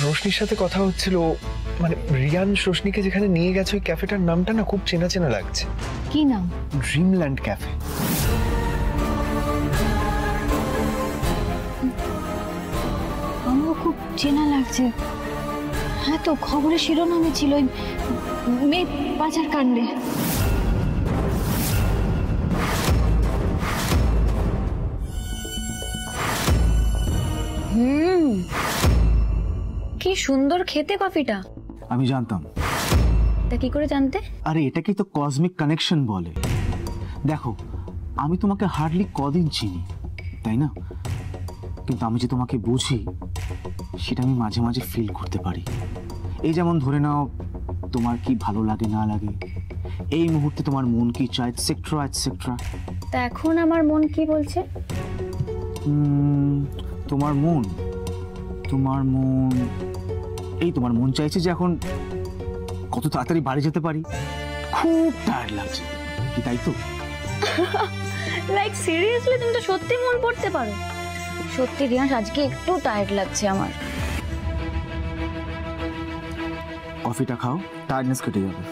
রোশনির সাথে কথা হচ্ছিল, মানে রিয়ান রোশনিকে যেখানে নিয়ে গেছে ওই ক্যাফেটার নামটা না খুব চেনা চেনা লাগছে। কি নাম? Dreamland cafe. আমারও খুব চেনা লাগছে। হ্যাঁ তো, খবরের শিরোনামে ছিল মেয়ে পাচার কাণ্ডে। কি সুন্দর খেতে কফিটা। আমি জানতাম। তা কি করে জানতে? আরে এটাকে তো কসমিক কানেকশন বলে। দেখো, আমি তোমাকে হার্ডলি কদিন চিনি, তাই না? কিন্তু আমি যে তোমাকে বুঝি সেটা আমি মাঝে মাঝে ফিল করতে পারি। এই যেমন ধরে নাও, তোমার কি ভালো লাগে না লাগে, এই মুহূর্তে তোমার মন কি চায়, এটসেট্রা এটসেট্রা। তা এখন আমার মন কি বলছে? তোমার মন এই তোমার মন চাইছে যে এখন কত তাড়াতাড়ি বাড়ি যেতে পারি। খুব টায়ার্ড লাগছে কি, তাই তো? লাইক সিরিয়াসলি তুমি তো সত্যি মন পড়তে পারো। সত্যি রিয়াস, আজকে একটু টায়ার্ড লাগছে আমার। কফিটা খাও, টায়ার্ডনেস কেটে যাবে।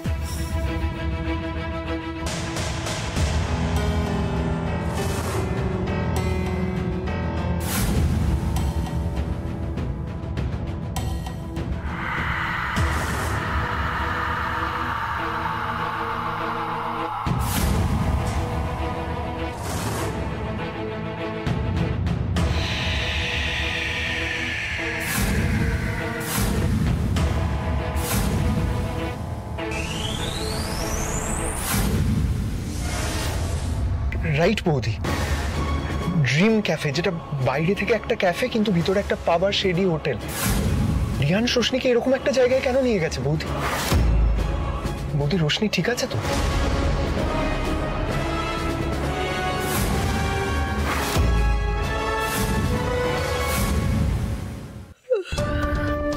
রাইট বৌদি, ড্রিম ক্যাফে, যেটা বাইরে থেকে একটা ক্যাফে কিন্তু ভিতরে একটা পাব আর শেডি হোটেল। রিয়ান রোশনিকে এরকম একটা জায়গায় কেন নিয়ে গেছে বৌদি? বৌদি, রোশনি ঠিক আছে তো?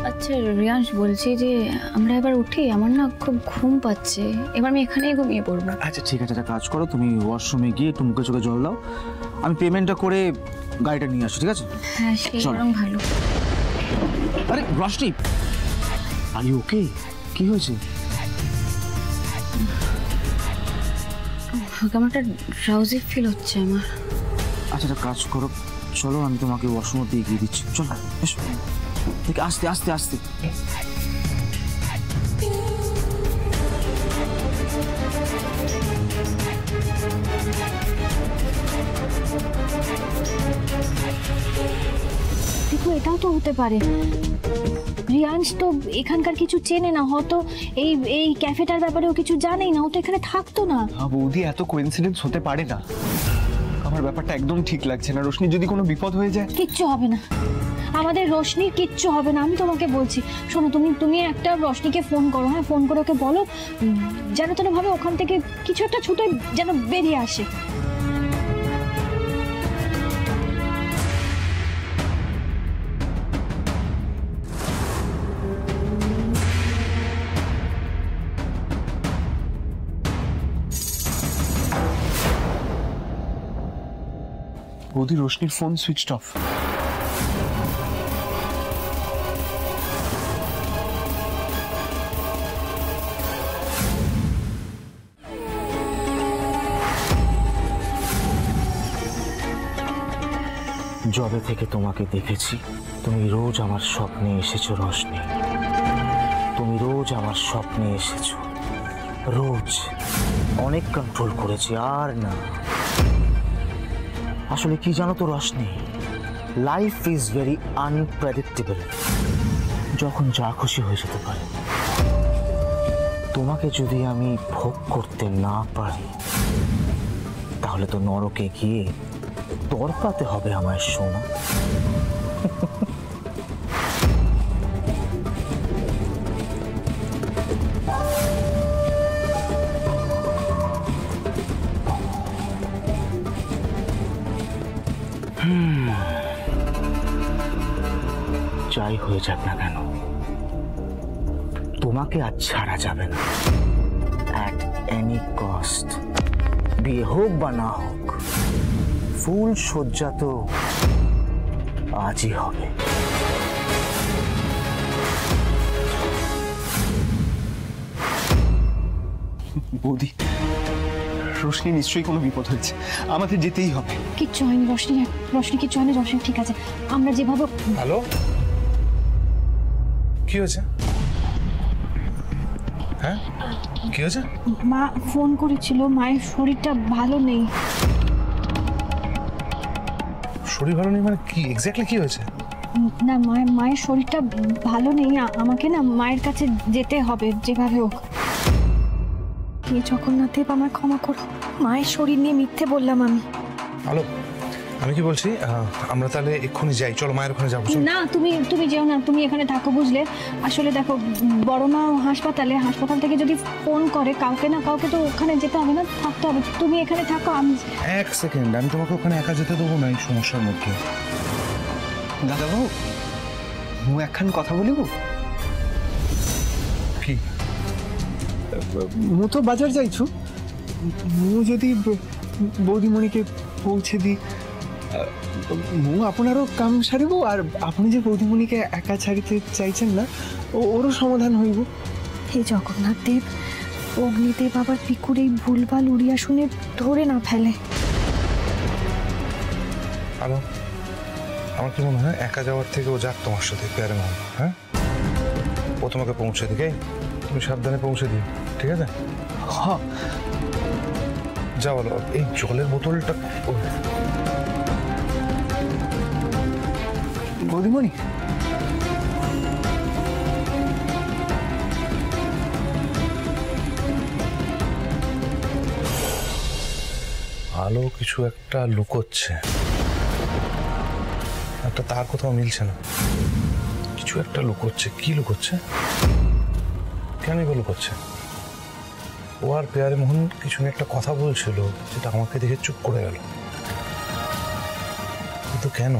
আচ্ছা রিয়াস, বলছি যে আমরা এবার উঠি, আমার না খুব ঘুম পাচ্ছে, এবার আমি এখানেই ঘুমিয়ে পড়বো। আচ্ছা ঠিক আছে, একটা কাজ করো, তুমি ওয়াশরুমে গিয়ে একটু মুখে চোখে জল দাও, আমি পেমেন্টটা করে গাড়িটা নিয়ে আসো, ঠিক আছে? হ্যাঁ সেই বরং ভালো। আরে রোশনি, আর ইউ ওকে? কি হয়েছে? কেমন একটা ড্রাউজি ফিল হচ্ছে আমার। আচ্ছা একটা কাজ করো, চলো আমি তোমাকে ওয়াশরুমে দিয়ে গিয়ে দিচ্ছি, চলো এসো। ঠিক আস্তে আস্তে আস্তে। দেখো, এটাও তো হতে পারে রিয়ান্স তো এখানকার কিছু চেনে না, হয়তো এই ক্যাফেটার ব্যাপারেও কিছু জানেই না, ও তো এখানে থাকতো না। বৌদি, এত কোইন্সিডেন্স হতে পারে না। আমার ব্যাপারটা একদম ঠিক লাগছে না। রোশনি যদি কোনো বিপদ হয়ে যায়? কিচ্ছু হবে না, আমাদের রোশনির কিচ্ছু হবে না, আমি তোমাকে বলছি। শোনো, তুমি একটা রোশনিকে ফোন করো, হ্যাঁ ফোন করে ওকে বলো যেন তেন ভাবে ওখান থেকে কিছু একটা ছুটে যেন বেরিয়ে আসে। বৌদি, রোশনির ফোন সুইচড অফ। জবে থেকে তোমাকে দেখেছি, তুমি রোজ আমার স্বপ্নে এসেছো রোশনি, তুমি রোজ আমার স্বপ্নে এসেছো, রোজ। অনেক কন্ট্রোল করেছি, আর না। আসলে কি জানো তো Roshni, life is very unpredictable, যখন যা খুশি হয়ে যেতে পারে। তোমাকে যদি আমি ভোগ করতে না পারি তাহলে তো নরকে গিয়ে তড়পাতে হবে আমায়, সোনা। যাই হয়ে যাক না কেন, তোমাকে আজ ছাড়া যাবে না, অ্যাট এনি কস্ট। বিয়ে হোক বা না হোক, ফুল সজ্জা তো আজই হবে। বৌদি, রোশনি নিশ্চয়ই কোনো বিপদ হয়েছে, আমাদের যেতেই হবে। কিচ্ছু হয়নি রোশনি, রোশনি কিচ্ছু হয়নি, রোশনি ঠিক আছে। আমরা যেভাবে হ্যালো, কি হয়েছে? হ্যাঁ, কি হয়েছে? মা ফোন করেছিল, মায়ের শরীরটা ভালো নেই। শরীর ভালো নেই মানে কি এক্স্যাক্টলি কি হয়েছে? না মায়ের শরীরটা ভালো নেই, আমাকে না মায়ের কাছে যেতে হবে যেভাবে হোক। কে জগন্নাথদেব আমায় ক্ষমা করো, মায়ের শরীর নিয়ে মিথ্যে বললাম আমি। হ্যালো, আমি কি বলছি, আমরা তাহলে এক্ষুনি যাই, চলো মায়ের ওখানে যাবো। না তুমি যেও না, তুমি এখানে থাকো বুঝলে। আসলে দেখো বড় মা হাসপাতালে, হাসপাতাল থেকে যদি ফোন করে কাউকে না কাউকে তো ওখানে যেতে হবে না, থাকতে হবে। তুমি এখানে থাকো। আমি এক সেকেন্ড, আমি তোমাকে ওখানে একা যেতে দেবো না এই সমস্যার মধ্যে। দাদাবাবু, মু একখান কথা বলিব? কি? মু তো বাজার যাইছু, মু যদি বৌদিমণিকে পৌঁছে দিই, মু আপনারও কাম সারিব, আর আপনি যে বৌদিমণিকে একা ছাড়িতে চাইছেন না ওরও সমাধান হইব। হে জগন্নাথ দেব, অগ্নিদেব আবার পিকুর এই ভুলভাল উড়িয়া শুনে ধরে না ফেলে। হ্যালো, আমার কি মনে হয় একা যাওয়ার থেকে ও যাক তোমার সাথে, প্যারে মা। হ্যাঁ, ও তোমাকে পৌঁছে দিকে, তুমি সাবধানে পৌঁছে দিও, ঠিক আছে? হ্যাঁ, যা বলো, এই জলের বোতলটা। বৌদিমণি, আলো কিছু একটা লুকোচ্ছে, একটা তার কোথাও মিলছে না, কিছু একটা লুকোচ্ছে। কি লুকোচ্ছে? কেনই বা লুকোচ্ছে? ও আর পেয়ারে মোহন কিছু নিয়ে একটা কথা বলছিল, যেটা আমাকে দেখে চুপ করে গেল, কিন্তু কেন?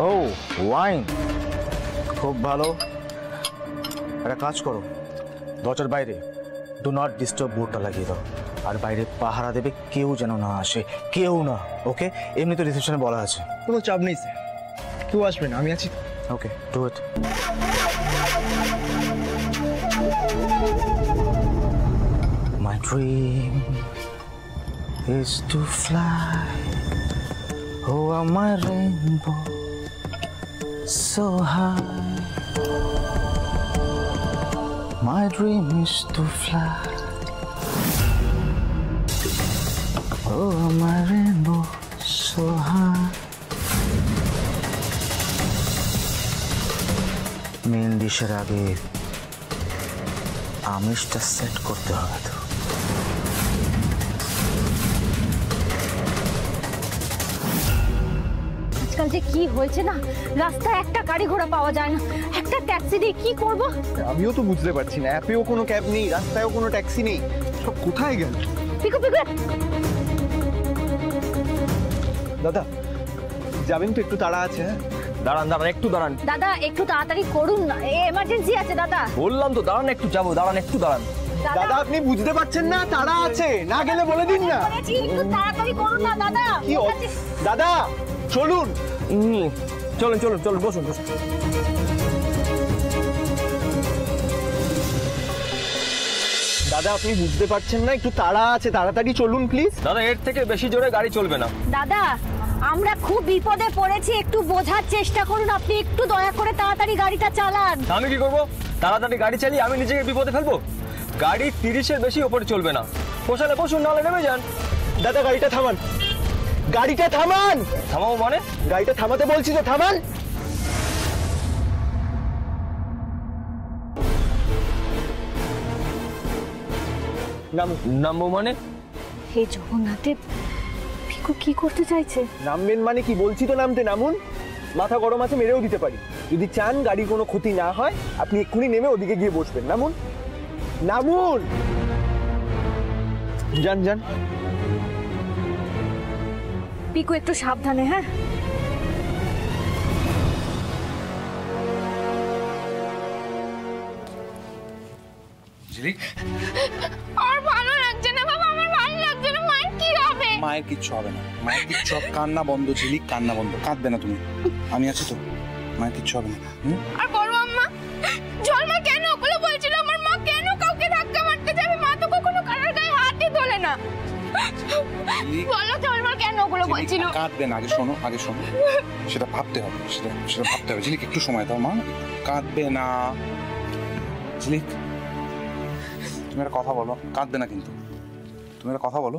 ও ওয়াইন, খুব ভালো। একটা কাজ করো, দরজার বাইরে ডু নট ডিস্টার্ব বোর্ডটা লাগিয়ে দাও, আর বাইরে পাহারা দেবে, কেউ যেন না আসে, কেউ না। ওকে? এমনি তো রিসেপশনে বলা আছে। কোনো চাপ নেই স্যার, কেউ আসবে না, আমি আছি। Okay, do it. My dream is to fly over my rainbow so high. My dream is to fly over my rainbow so high. Main ডিশের আগে আমিষটা সেট করতে হবে তো। আজকাল যে কি হয়েছে না, রাস্তায় একটা গাড়ি ঘোড়া পাওয়া যায় না, একটা ট্যাক্সি দিয়ে কি করব? আমিও তো বুঝতে পারছি না, অ্যাপেও কোনো ক্যাব নেই, রাস্তায়ও কোনো ট্যাক্সি নেই, সব কোথায় গেল? পিকু পিকু, দাদা যাবেন তো? একটু তাড়া আছে। হ্যাঁ, দাঁড়ান দাঁড়ান, একটু দাঁড়ান। দাদা একটু তাড়াতাড়ি করুন না, এমার্জেন্সি আছে দাদা। বললাম তো দাঁড়ান, একটু যাবো, দাঁড়ান একটু দাঁড়ান। দাদা আপনি বুঝতে পারছেন না, তাড়া আছে, না গেলে বলে দিন না। বলেছি একটু তাড়াতাড়ি করুন না দাদা। কি দাদা, চলুন। চলুন চলুন চলুন, বসুন বসুন। দাদা আপনি বুঝতে পারছেন না, একটু তাড়া আছে, তাড়াতাড়ি চলুন প্লিজ। দাদা এর থেকে বেশি জোরে গাড়ি চলবে না। দাদা আমরা খুব বিপদে পড়েছি, একটু বোঝার চেষ্টা করুন, আপনি একটু দয়া করে তাড়াতাড়ি গাড়িটা চালান। আমি কি করবো? তাড়াতাড়ি গাড়ি চালিয়ে আমি নিজেকে বিপদে ফেলবো? গাড়ি 30-এর বেশি ওপরে চলবে না। পোষালে বসুন, নাহলে নেমে যান। দাদা গাড়িটা থামান, গাড়িটা থামান। থামাবো মানে? গাড়িটা থামাতে বলছি তো, থামান। নামবো মানে? হে জগন্নাথদেব, পিকু কি করতে চাইছে? নামবেন মানে কি? বলছি তো নামতে, নামুন। মাথা গরম আছে, মেরেও দিতে পারি। যদি চান গাড়ির কোনো ক্ষতি না হয়, আপনি এক্ষুনি নেমে ওদিকে গিয়ে বসবেন। নামুন, নামুন। যান যান। পিকু একটু সাবধানে, হ্যাঁ? ঝিলিক, আর ভালো লাগছে না বাবা, আমার ভালো লাগছে না। মায়ের কি হবে? মায়ের কিচ্ছু হবে না, মায়ের কিচ্ছু হবে। কান্না বন্ধ ঝিলিক, কান্না বন্ধ। কাঁদবে না তুমি, আমি আছি তো, মায়ের কিচ্ছু হবে না। আর বড় আম্মা, জলমা কেন ওগুলো বলছিল? আমার মা কেন কাউকে ধাক্কা মারতে যাবে? মা তো কখনো কারোর গায়ে হাতই তোলে না। বলো জলমা কেন ওগুলো বলছিল? কাঁদবে না, আগে শোনো, আগে শোনো, সেটা ভাবতে হবে, সেটা ভাবতে হবে। ঝিলিক একটু সময় দাও মা, কাঁদবে না। ঝিলিক তুমি একটা কথা বলো, কাঁদবে না কিন্তু, তুমি একটা কথা বলো।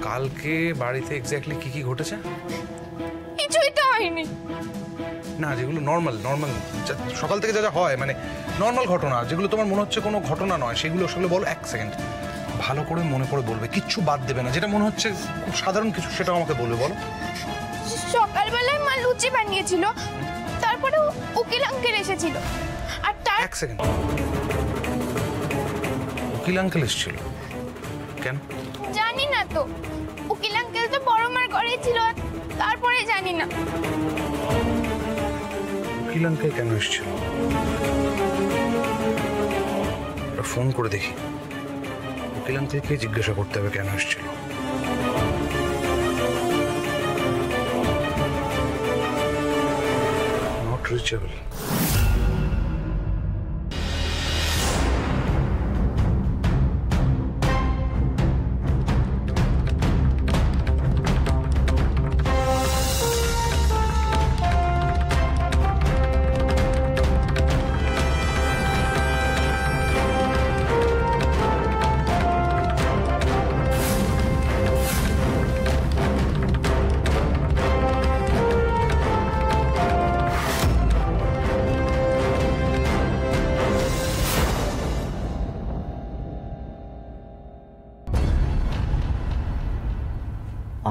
কালকে বাড়িতে এক্স্যাক্টলি কি কি ঘটেছে? কিছুই তো হয়নি। না, যেগুলো নর্মাল সকাল থেকে যা যা হয়, মানে নর্মাল ঘটনা, যেগুলো তোমার মনে হচ্ছে কোনো ঘটনা নয়, সেগুলো আসলে বলো। 1 সেকেন্ড ভালো করে মনে করে বলবে, কিচ্ছু বাদ দেবে না। যেটা মনে হচ্ছে খুব সাধারণ কিছু, সেটাও আমাকে বলবে, বলো। সকালবেলায় মা লুচি বানিয়েছিল, তারপরে উকিল আঙ্কেল এসেছিল। আর তার 1 সেকেন্ড, উকিল আঙ্কেল এসেছিল কেন? জানি না তো, উকিল আঙ্কেল তো বড় মার ঘরেই ছিল, তারপরে জানি না। উকিল আঙ্কেল কেন এসেছিল? ফোন করে দেখি, উকিল আঙ্কেলকে জিজ্ঞাসা করতে হবে কেন এসেছিল। Not reachable.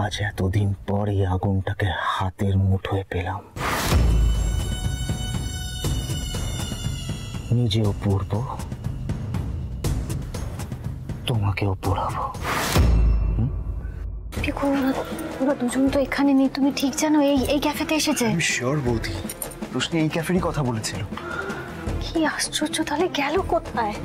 আজ এতদিন পর এই আগুনটাকে হাতের মুঠোয় পেলাম। নিজেও পুড়ব, তোমাকেও পোড়াবো। পিকু, ওরা দুজন তো এখানে নেই, তুমি ঠিক জানো এই ক্যাফেতে এসেছে? আমি শিওর বৌদি, রোশনি এই ক্যাফেরই কথা বলেছিল। কি আশ্চর্য, তাহলে গেল কোথায়?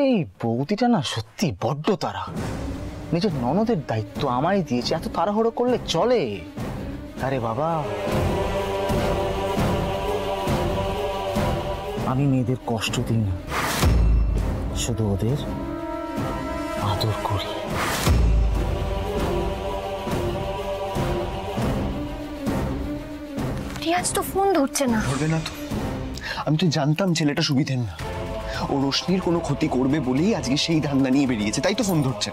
এই বৌদিটা না সত্যি বড্ড তারা। নিজের ননদের দায়িত্ব আমায় দিয়েছে, এত তাড়াহুড়ো করলে চলে? আরে বাবা, আমি মেয়েদের কষ্ট দিই না, শুধু ওদের আদর করি। রিয়াজ তো ফোন ধরছে না। ধরবে না তো? আমি তো জানতাম ছেলেটা সুবিধের না, ও রোশনির কোনো ক্ষতি করবে বলেই আজকে সেই ধান্দা নিয়ে বেরিয়েছে, তাই তো ফোন ধরছে।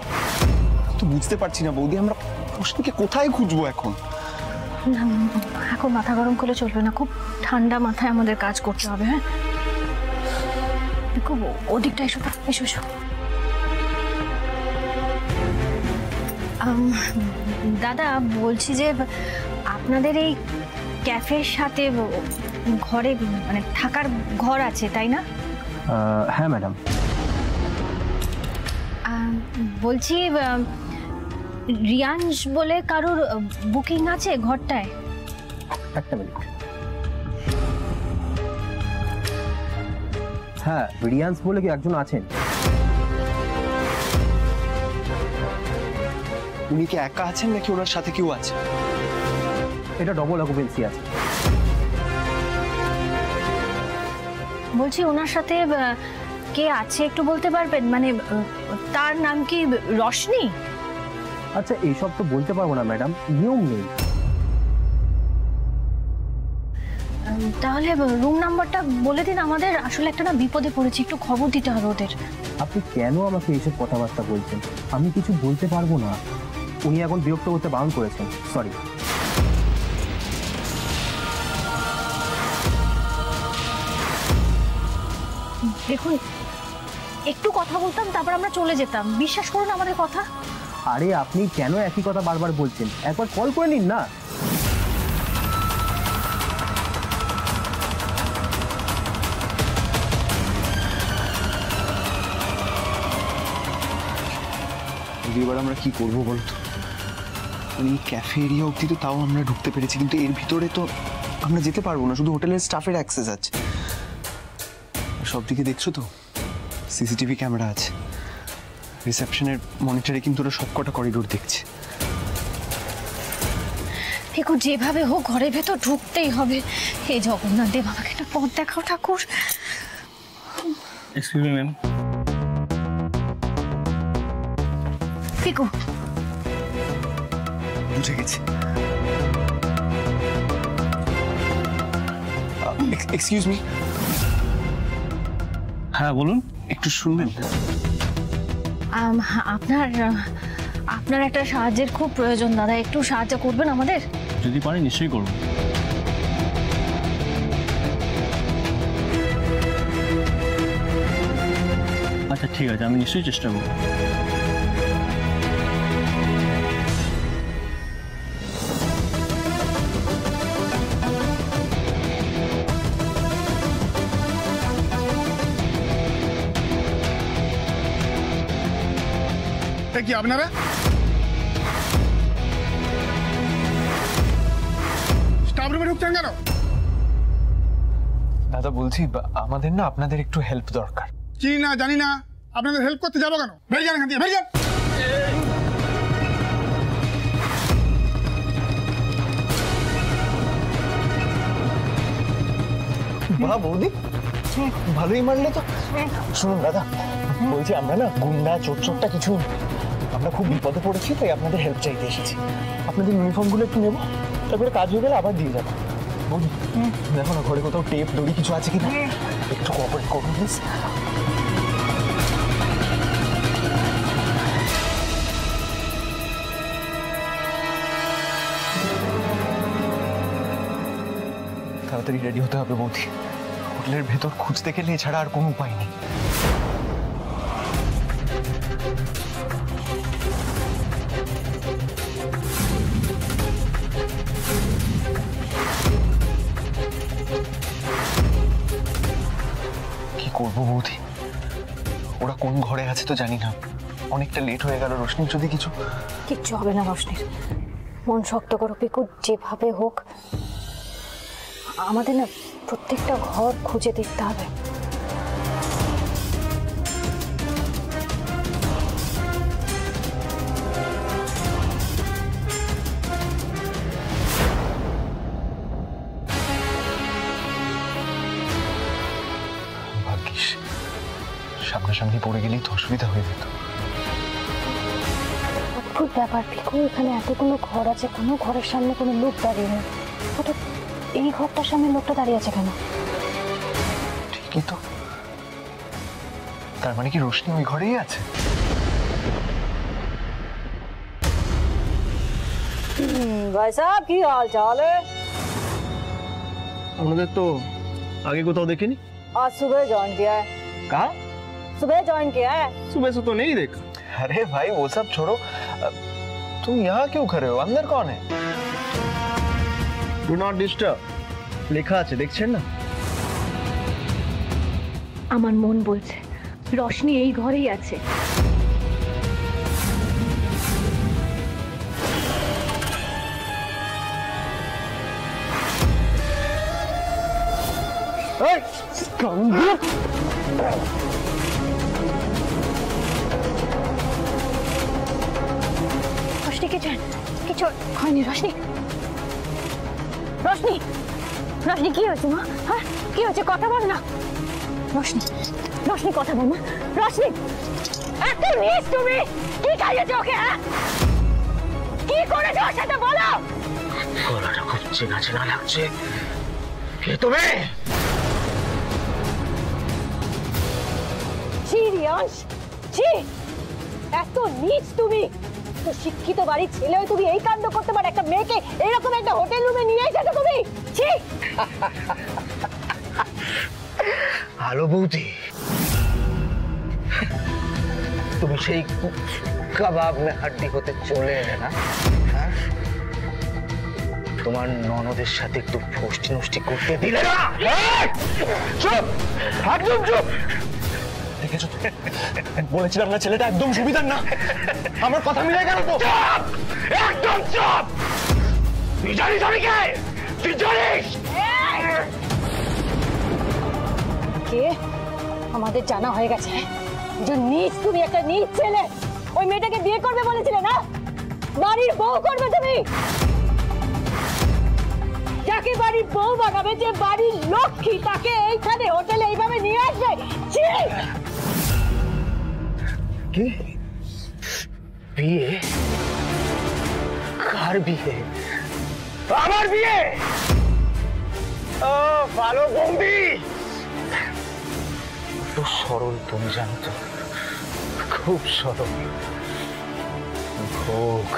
তো বুঝতে পারছি না বৌদি, আমরা রোশনিকে কোথায় খুঁজবো এখন? না, এখন মাথা গরম করলে চলবে না, খুব ঠান্ডা মাথায় আমাদের কাজ করতে হবে। হ্যাঁ, দেখো ওদিকটা এসো, এসো এসো। দাদা, বলছি যে আপনাদের এই ক্যাফের সাথে ঘরে মানে থাকার ঘর আছে, তাই না? হ্যাঁ ম্যাডাম। বলছি রিয়াংশ বলে কারোর বুকিং আছে ঘরটায়? একটা মিনিট। হ্যাঁ, রিয়াংশ বলে কি একজন আছেন। উনি কি একা আছেন নাকি ওনার সাথে কেউ আছে? এটা ডবল অকুপেন্সি আছে। বলছি ওনার সাথে কে আছে একটু বলতে পারবেন? মানে তার নাম কি রোশনি? আচ্ছা, এইসব তো বলতে পারবো না ম্যাডাম, নিয়ম নেই। তাহলে রুম নাম্বারটা বলে দিন আমাদের, আসলে একটা না বিপদে পড়েছি, একটু খবর দিতে হবে ওদের। আপনি কেন আমাকে এইসব কথাবার্তা বলছেন? আমি কিছু বলতে পারবো না, উনি এখন বিরক্ত করতে বারণ করেছেন, সরি। দেখুন একটু কথা বলতাম, তারপর আমরা চলে যেতাম। বিশ্বাস করুন আমাদের কথা। আরে আপনি কেন একই কথা বারবার বলছেন? একবার কল করে নিন না। এবার আমরা কি করবো বলতো? মানে এই ক্যাফে এরিয়া অব্দি তো তাও আমরা ঢুকতে পেরেছি, কিন্তু এর ভিতরে তো আমরা যেতে পারবো না, শুধু হোটেলের স্টাফের অ্যাক্সেস আছে। সব দিকে দেখছো তো সিসিটিভি ক্যামেরা আছে, রিসেপশনের মনিটরে কিন্তু ওরা সবকটা করিডোর দেখছে। পিকু যেভাবে হোক ঘরের ভেতর ঢুকতেই হবে। হে জগন্নাথ দেব, আমাকে একটা পথ দেখাও ঠাকুর। Excuse me ma'am. পিকু বুঝে গেছি। Excuse me. হ্যাঁ বলুন। একটু শুনবেন? আপনার একটা সাহায্যের খুব প্রয়োজন দাদা, একটু সাহায্য করবেন আমাদের? যদি পারি নিশ্চয়ই করব। আচ্ছা ঠিক আছে, আমি নিশ্চয়ই চেষ্টা করব। কি আপনারা স্টাফ রুমে ঢুকছেন কেন? দাদা বলছি আমাদের না আপনাদের একটু হেল্প দরকার। চিনি না জানি না, আপনাদের হেল্প করতে যাবো কেন? বেরিয়ে যান এখান থেকে, বেরিয়ে যান। বাহ বৌদি, ভালোই মারলে তো। শুনুন দাদা, বলছি আমরা না গুন্ডা চোরটা কিছু, আমরা খুব বিপদে পড়েছি, তাই আপনাদের হেল্প চাইতে এসেছি। আপনাদের ইউনিফর্মগুলো একটু নেবো, তারপরে কাজ হয়ে গেলে আবার দিয়ে যাবো। বৌদি দেখো না ঘরে কোথাও টেপ দড়ি কিছু আছে কিনা, একটু কোঅপারেট করুন প্লিজ। তাড়াতাড়ি রেডি হতে হবে বৌদি, হোটেলের ভেতর খুঁজতে গেলে এছাড়া আর কোনো উপায় নেই। কি করবো বৌদি, ওরা কোন ঘরে আছে তো জানি না, অনেকটা লেট হয়ে গেল। রোশনি যদি কিচ্ছু হবে না রোশনির, মন শক্ত করো পিকু, যেভাবে হোক আমাদের না প্রত্যেকটা ঘর খুঁজে দেখতে হবে। ভাগ্যিস সামনাসামনি পড়ে গেলেই তো অসুবিধা হয়ে যেত। অদ্ভুত ব্যাপার পিকু, এখানে এতগুলো ঘর আছে, কোনো ঘরের সামনে কোনো লোক দাঁড়িয়ে নেই, হঠাৎ এই ঘরটার সামনে লোকটা দাঁড়িয়ে আছে কেন? ঠিকই তো, তার মানে কি রোশনি ওই ঘরেই আছে? भाई साहब की हाल चाल है? আমাদের তো আগে কোথাও দেখিনি। आज सुबह ज्वाइन किया है। कहा? सुबह ज्वाइन किया है। सुबह से तो नहीं देखा। अरे भाई वो सब छोड़ो, तुम यहाँ क्यों खड़े हो? अंदर कौन है? डू नॉट डिस्टर्ब লেখা আছে, দেখছেন না? আমার মন বলছে রোশনি এই ঘরেই আছে। রোশনি কিছু হয়নি। রোশনি রোশনি রোশনি কি হয়েছে মা? হ্যাঁ কি হয়েছে? কথা বল না। রোশনি রোশনি কথা বল মা। রোশনি এত নিস তুমি, কি খাইয়েছো ওকে? হ্যাঁ কি করেছো ওর সাথে বলো? গলাটা খুব চেনা চেনা লাগছে, কে তুমি? ছি রিয়াংশ, ছি, এত নিচ তুমি! তো শিক্ষিত বাড়ির ছেলেও তুমি এই কাণ্ড করতে পারো? একটা মেয়েকে এরকম একটা হোটেল রুমে নিয়ে এসেছো তুমি? ছি! হ্যালো বৌদি, সেই কাবাব মে হাড্ডি হতে চলে এলে না? হ্যাঁ, তোমার ননদের সাথে একটু ফষ্টি নষ্টি করতে দিলে না? চুপ, একদম চুপ। দেখেছো তো, বলেছিলাম না ছেলেটা একদম সুবিধার না। আমার কথা মিলে গেল তো। একদম চুপ। তুই জানিস আমি কে? তুই জানিস? কে? আমাদের জানা হয়ে গেছে যে নিজ তুমি একটা নিজ ছেলে। ওই মেয়েটাকে বিয়ে করবে বলেছিলে না? বাড়ির বউ করবে তুমি? যাকে বাড়ির বউ বানাবে, যে বাড়ির লক্ষ্মী, তাকে এইখানে হোটেলে এইভাবে নিয়ে আসবে? কি বিয়ে? কার বিয়ে? আমার বিয়ে? ও ভালো বৌদি, তো সরল তুমি জানো তো, খুব সরল। ভোগ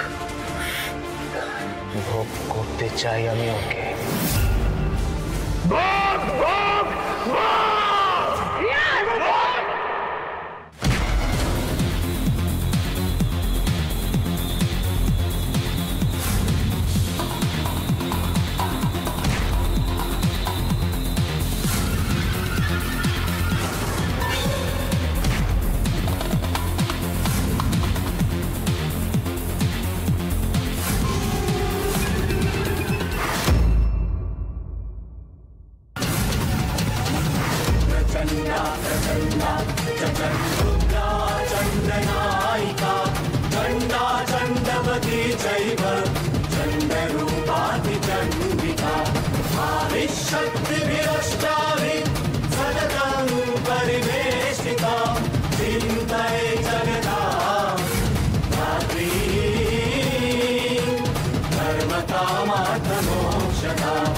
ভোগ করতে চাই আমি ওকে। ভোগ ভোগ ভোগ। धर्मकामार्थमोक्षदा